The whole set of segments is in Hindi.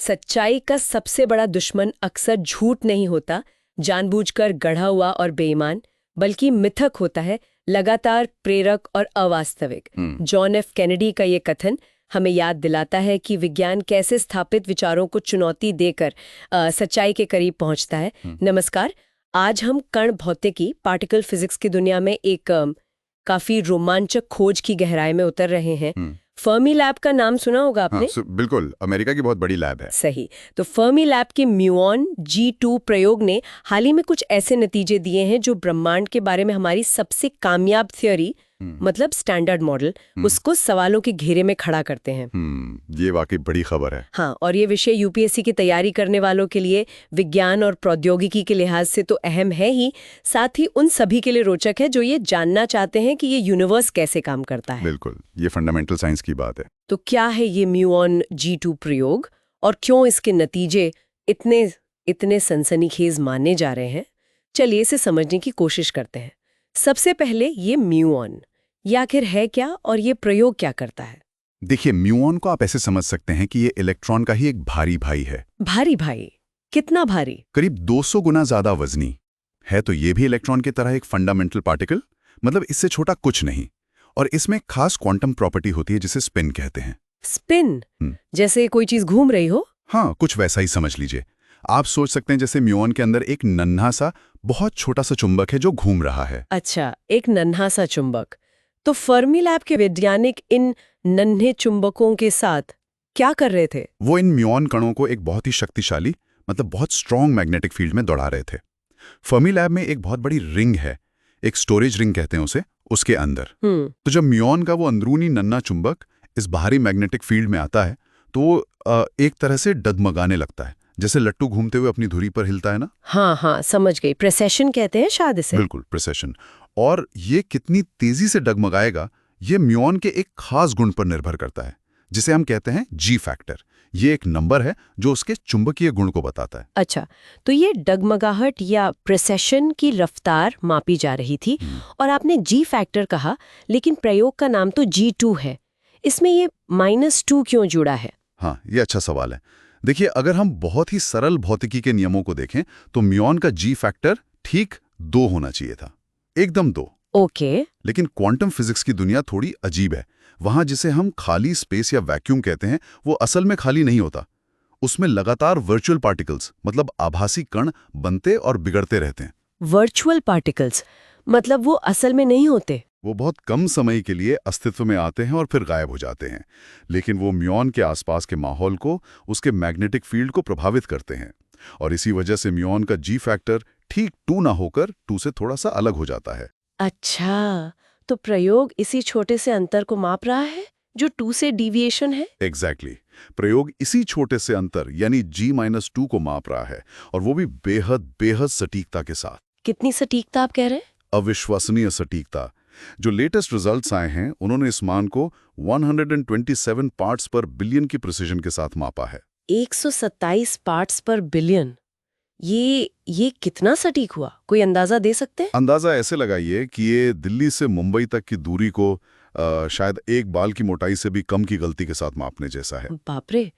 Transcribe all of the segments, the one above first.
सच्चाई का सबसे बड़ा दुश्मन अक्सर झूठ नहीं होता, जानबूझकर गढ़ा हुआ और बेईमान, बल्कि मिथक होता है, लगातार प्रेरक और अवास्तविक। जॉन एफ कैनेडी का ये कथन हमें याद दिलाता है कि विज्ञान कैसे स्थापित विचारों को चुनौती देकर सच्चाई के करीब पहुंचता है। नमस्कार, आज हम कण भौतिकी, पार्टिकल फिजिक्स की दुनिया में एक काफी रोमांचक खोज की गहराई में उतर रहे हैं। फर्मी लैब का नाम सुना होगा आपने? हाँ, बिल्कुल, अमेरिका की बहुत बड़ी लैब है। सही। तो फर्मी लैब के म्यूऑन G2 प्रयोग ने हाल ही में कुछ ऐसे नतीजे दिए हैं जो ब्रह्मांड के बारे में हमारी सबसे कामयाब थ्योरी, मतलब स्टैंडर्ड मॉडल, उसको सवालों के घेरे में खड़ा करते हैं। ये वाकई बड़ी खबर है। हाँ, और ये विषय यूपीएससी की तैयारी करने वालों के लिए विज्ञान और प्रौद्योगिकी के लिहाज से तो अहम है ही, साथ ही उन सभी के लिए रोचक है जो ये जानना चाहते हैं कि ये यूनिवर्स कैसे काम करता है। बिल्कुल, ये फंडामेंटल साइंस की बात है। तो क्या है ये म्यूऑन G2 प्रयोग और क्यों इसके नतीजे इतने सनसनीखेज माने जा रहे हैं? चलिए इसे समझने की कोशिश करते हैं। सबसे पहले ये म्यूऑन ये आखिर है क्या और ये प्रयोग क्या करता है? देखिए, म्यूऑन को आप ऐसे समझ सकते हैं कि ये इलेक्ट्रॉन का ही एक भारी भाई है। भारी भाई? कितना भारी? करीब 200 गुना ज्यादा वजनी है। तो ये भी इलेक्ट्रॉन की तरह एक फंडामेंटल पार्टिकल, मतलब इससे छोटा कुछ नहीं। और इसमें खास क्वांटम प्रॉपर्टी होती है जिसे स्पिन कहते हैं। स्पिन? जैसे कोई चीज घूम रही हो? हाँ, कुछ वैसा ही समझ लीजिए। आप सोच सकते हैं जैसे म्यूऑन के अंदर एक नन्हा सा, बहुत छोटा सा चुंबक है जो घूम रहा है। अच्छा, एक नन्हा सा चुंबक। तो फर्मी लैब के वैज्ञानिक इन नन्हे चुंबकों के साथ क्या कर रहे थे? वो इन म्यूऑन कणों को एक बहुत ही शक्तिशाली, मतलब बहुत स्ट्रॉन्ग मैग्नेटिक फील्ड में दौड़ा रहे थे। फर्मी लैब में एक बहुत बड़ी रिंग है, एक स्टोरेज रिंग कहते हैं उसे, उसके अंदर। तो जब म्यूऑन का वो अंदरूनी नन्हा चुंबक इस बाहरी मैग्नेटिक फील्ड में आता है तो वो एक तरह से डगमगाने लगता है, जैसे लट्टू घूमते हुए अपनी धुरी पर हिलता है ना। हाँ, समझ गई। प्रेसेशन कहते हैं शायद इसे। बिल्कुल, प्रेसेशन। और ये कितनी तेजी से डगमगाएगा, ये म्यूऑन के एक खास गुण पर निर्भर करता है, जिसे हम कहते हैं G फैक्टर। ये एक नंबर है जो उसके चुंबकीय गुण को बताता है। अच्छा, तो ये डगमगाहट या प्रेसेशन की रफ्तार मापी जा रही थी और आपने G फैक्टर कहा, लेकिन प्रयोग का नाम तो G2 है। इसमें ये -2 क्यों जुड़ा है? हाँ, ये अच्छा सवाल है। देखिए, अगर हम बहुत ही सरल भौतिकी के नियमों को देखें तो म्यूऑन का G फैक्टर ठीक 2 होना चाहिए था, एकदम 2। ओके। लेकिन क्वांटम फिजिक्स की दुनिया थोड़ी अजीब है। वहां जिसे हम खाली स्पेस या वैक्यूम कहते हैं, वो असल में खाली नहीं होता। उसमें लगातार वर्चुअल पार्टिकल्स, मतलब आभासी कण बनते और बिगड़ते रहते हैं। वर्चुअल पार्टिकल्स मतलब वो असल में नहीं होते? वो बहुत कम समय के लिए अस्तित्व में आते हैं और फिर गायब हो जाते हैं, लेकिन वो म्यूऑन के आसपास के माहौल को, उसके मैग्नेटिक फील्ड को प्रभावित करते हैं। और इसी वजह से म्यूऑन का G फैक्टर ठीक 2 ना होकर 2 से थोड़ा सा अलग हो जाता है। अच्छा, तो प्रयोग इसी छोटे से अंतर को माप रहा है जो 2 से डिविएशन है? एग्जैक्टली। प्रयोग इसी छोटे से अंतर यानी G-2 को माप रहा है, और वो भी बेहद सटीकता के साथ। कितनी सटीकता आप कह रहे हैं? अविश्वसनीय सटीकता। जो लेटेस्ट रिजल्ट्स आए हैं, उन्होंने इस मान को 127 पार्ट्स पर बिलियन की प्रिसिजन के साथ मापा है। 127 पार्ट्स पर बिलियन? ये कितना सटीक हुआ, कोई अंदाजा दे सकते हैं? अंदाजा ऐसे लगाइए कि ये दिल्ली से मुंबई तक की दूरी को शायद एक बाल की मोटाई से भी कम की गलती के साथ मापने जैसा है। बाप रे,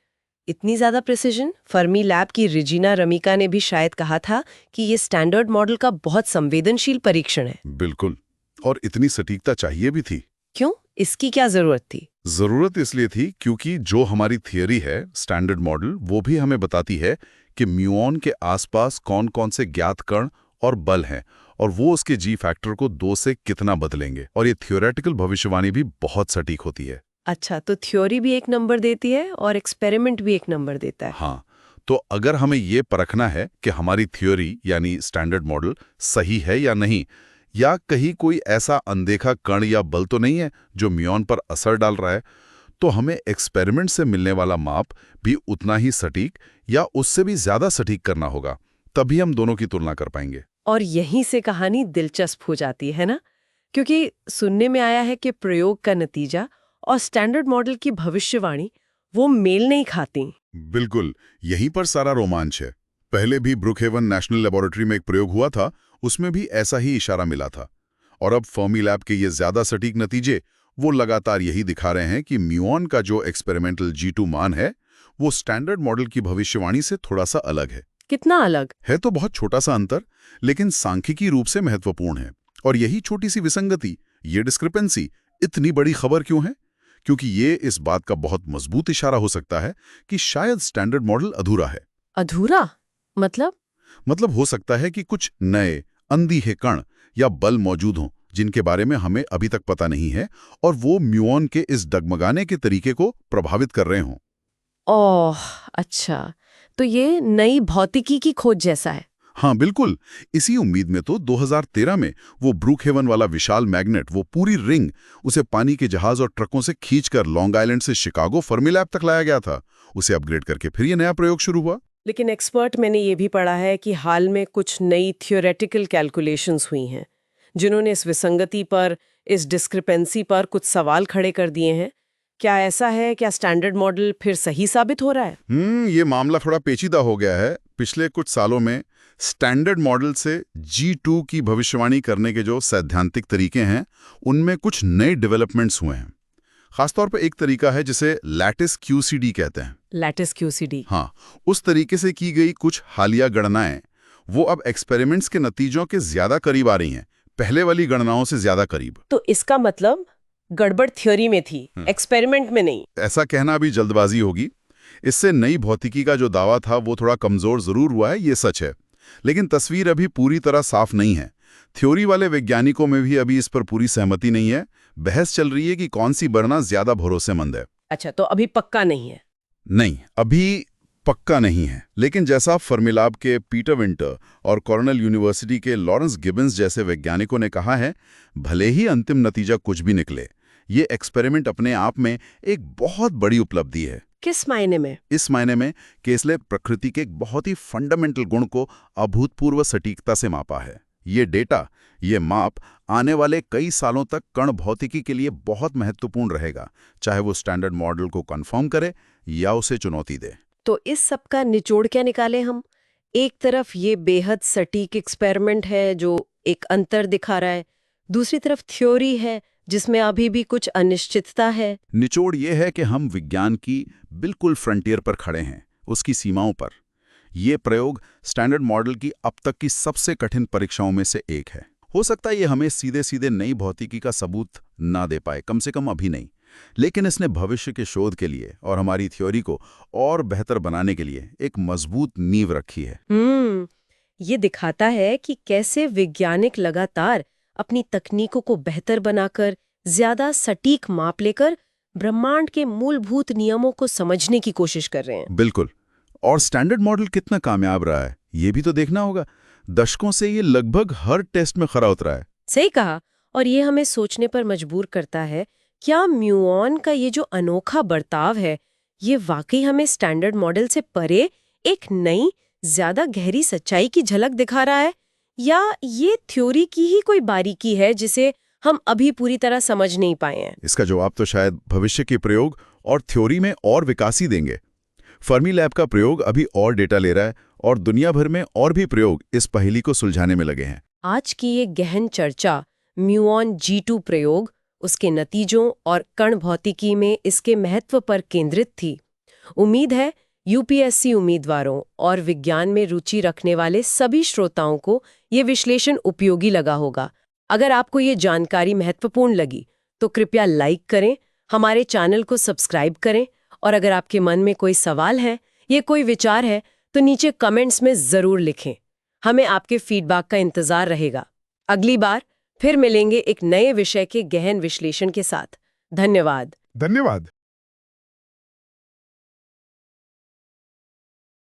इतनी ज्यादा प्रिसिजन! फर्मी लैब की रिजिना रमिका ने भी शायद कहा था कि ये स्टैंडर्ड मॉडल का बहुत संवेदनशील परीक्षण है। बिल्कुल, और इतनी सटीकता चाहिए भी थी। क्यों? इसकी क्या जरूरत थी? जरूरत इसलिए थी क्योंकि जो हमारी थियरी है, स्टैंडर्ड मॉडल, वो भी हमें बताती है कि म्यूऑन के आसपास कौन कौन से ज्ञात कण और बल हैं, और वो उसके G फैक्टर को 2 से कितना बदलेंगे। और ये थियोरेटिकल भविष्यवाणी भी बहुत सटीक होती है। अच्छा, तो थ्योरी भी एक नंबर देती है और एक्सपेरिमेंट भी एक नंबर देता है। हाँ, तो अगर हमें ये परखना है कि हमारी थ्योरी यानी स्टैंडर्ड मॉडल सही है या नहीं, या कहीं कोई ऐसा अनदेखा कण या बल तो नहीं है जो म्यूऑन पर असर डाल रहा है, तो हमें एक्सपेरिमेंट से मिलने वाला माप भी उतना ही सटीक या उससे भी ज्यादा सटीक करना होगा। तभी हम दोनों की तुलना कर पाएंगे। और यहीं से कहानी दिलचस्प हो जाती है ना, क्योंकि सुनने में आया है कि प्रयोग का नतीजा और स्टैंडर्ड मॉडल की भविष्यवाणी वो मेल नहीं खाती। बिल्कुल, यहीं पर सारा रोमांच है। पहले भी ब्रुकहेवन नेशनल लेबोरेटरी में एक प्रयोग हुआ था, उसमें भी ऐसा ही इशारा मिला था। और अब फर्मी लैब के ये ज्यादा सटीक नतीजे वो लगातार यही दिखा रहे हैं कि म्यूऑन का जो एक्सपेरिमेंटल G2 मान है, वो स्टैंडर्ड मॉडल की भविष्यवाणी से थोड़ा सा अलग है। कितना अलग? है तो बहुत छोटा सा अंतर, लेकिन सांख्यिकी रूप से महत्वपूर्ण है। और यही छोटी सी विसंगति, ये डिस्क्रिपेंसी इतनी बड़ी खबर क्यों है? क्योंकि ये इस बात का बहुत मजबूत इशारा हो सकता है कि शायद स्टैंडर्ड मॉडल अधूरा है। अधूरा मतलब हो सकता है कि कुछ नए अनदीखे कण या बल मौजूद हों जिनके बारे में हमें अभी तक पता नहीं है, और वो म्यूऑन के इस डगमगाने के तरीके को प्रभावित कर रहे हों। ओह अच्छा, तो ये नई भौतिकी की खोज जैसा है। हाँ बिल्कुल। इसी उम्मीद में तो 2013 में वो ब्रूकहेवन वाला विशाल मैग्नेट, वो पूरी रिंग, उसे पानी के जहाज और ट्रकों से खींचकर लॉन्ग आइलैंड से शिकागो फर्मी तक लाया गया था। उसे अपग्रेड करके फिर ये नया प्रयोग शुरू हुआ। लेकिन एक्सपर्ट, मैंने ये भी पढ़ा है कि हाल में कुछ नई थियोरेटिकल कैलकुलेशंस हुई हैं जिन्होंने इस विसंगति पर, इस डिस्क्रिपेंसी पर कुछ सवाल खड़े कर दिए हैं। क्या ऐसा है? क्या स्टैंडर्ड मॉडल फिर सही साबित हो रहा है? ये मामला थोड़ा पेचीदा हो गया है। पिछले कुछ सालों में स्टैंडर्ड मॉडल से G2 की भविष्यवाणी करने के जो सैद्धांतिक तरीके हैं, उनमें कुछ नए डेवलपमेंट्स हुए हैं। खासतौर पर एक तरीका है जिसे लैटिस QCD कहते हैं। Lattice QCD? हाँ, उस तरीके से की गई कुछ हालिया गणनाएं वो अब एक्सपेरिमेंट्स के नतीजों के ज्यादा करीब आ रही हैं, पहले वाली गणनाओं से ज्यादा करीब। तो इसका मतलब गड़बड़ थ्योरी में थी, एक्सपेरिमेंट में नहीं। ऐसा कहना भी जल्दबाजी होगी। इससे नई भौतिकी का जो दावा था वो थोड़ा कमजोर जरूर हुआ है, ये सच है। लेकिन तस्वीर अभी पूरी तरह साफ नहीं है। थ्योरी वाले वैज्ञानिकों में भी अभी इस पर पूरी सहमति नहीं है। बहस चल रही है कि कौन सी गणना ज्यादा भरोसेमंद है। अच्छा, तो अभी पक्का नहीं है? नहीं, अभी पक्का नहीं है। लेकिन जैसा फर्मिलैब के पीटर विंटर और कॉर्नेल यूनिवर्सिटी के लॉरेंस गिब्बन्स जैसे वैज्ञानिकों ने कहा है, भले ही अंतिम नतीजा कुछ भी निकले, ये एक्सपेरिमेंट अपने आप में एक बहुत बड़ी उपलब्धि है। किस मायने में? इस मायने में कि इसने प्रकृति के एक बहुत ही फंडामेंटल गुण को अभूतपूर्व सटीकता से मापा है। ये डेटा, ये माप आने वाले कई सालों तक कण भौतिकी के लिए बहुत महत्वपूर्ण रहेगा, चाहे वो स्टैंडर्ड मॉडल को कंफर्म करे या उसे चुनौती दे। तो इस सब का निचोड़ क्या निकाले हम? एक तरफ ये बेहद सटीक एक्सपेरिमेंट है जो एक अंतर दिखा रहा है, दूसरी तरफ थ्योरी है जिसमें अभी भी कुछ अनिश्चितता है। निचोड़ ये है कि हम विज्ञान की बिल्कुल फ्रंटियर पर खड़े हैं, उसकी सीमाओं पर। ये प्रयोग स्टैंडर्ड मॉडल की अब तक की सबसे कठिन परीक्षाओं में से एक है। हो सकता है ये हमें सीधे सीधे नई भौतिकी का सबूत ना दे पाए, कम से कम अभी नहीं, लेकिन इसने भविष्य के शोध के लिए और हमारी थ्योरी को और बेहतर बनाने के लिए एक मजबूत नींव रखी है। ये दिखाता है कि कैसे वैज्ञानिक लगातार अपनी तकनीकों को बेहतर बनाकर, ज्यादा सटीक माप लेकर ब्रह्मांड के मूलभूत नियमों को समझने की कोशिश कर रहे हैं। बिल्कुल। और स्टैंडर्ड मॉडल कितना कामयाब रहा है, ये भी तो देखना होगा। दशकों से ये लगभग हर टेस्ट में खरा उतरा है। सही कहा। और ये हमें सोचने पर मजबूर करता है, क्या म्यूऑन का ये जो अनोखा बर्ताव है, ये वाकई हमें स्टैंडर्ड मॉडल से परे एक नई, ज्यादा गहरी सच्चाई की झलक दिखा रहा है, या ये थ्योरी की ही कोई बारीकी है जिसे हम अभी पूरी तरह समझ नहीं पाए हैं? इसका जवाब तो शायद भविष्य के प्रयोग और थ्योरी में और विकास ही देंगे। फर्मी लैब का प्रयोग अभी और डेटा ले रहा है और दुनिया भर में और भी प्रयोग इस पहेली को सुलझाने में लगे हैं। आज की ये गहन चर्चा म्यूऑन G2 प्रयोग, उसके नतीजों और कण भौतिकी में इसके महत्व पर केंद्रित थी। उम्मीद है UPSC उम्मीदवारों और विज्ञान में रुचि रखने वाले सभी श्रोताओं को ये विश्लेषण उपयोगी लगा होगा। अगर आपको ये जानकारी महत्वपूर्ण लगी तो कृपया लाइक करें, हमारे चैनल को सब्सक्राइब करें, और अगर आपके मन में कोई सवाल है, ये कोई विचार है, तो नीचे कमेंट्स में जरूर लिखें। हमें आपके फीडबैक का इंतजार रहेगा। अगली बार फिर मिलेंगे एक नए विषय के गहन विश्लेषण के साथ। धन्यवाद।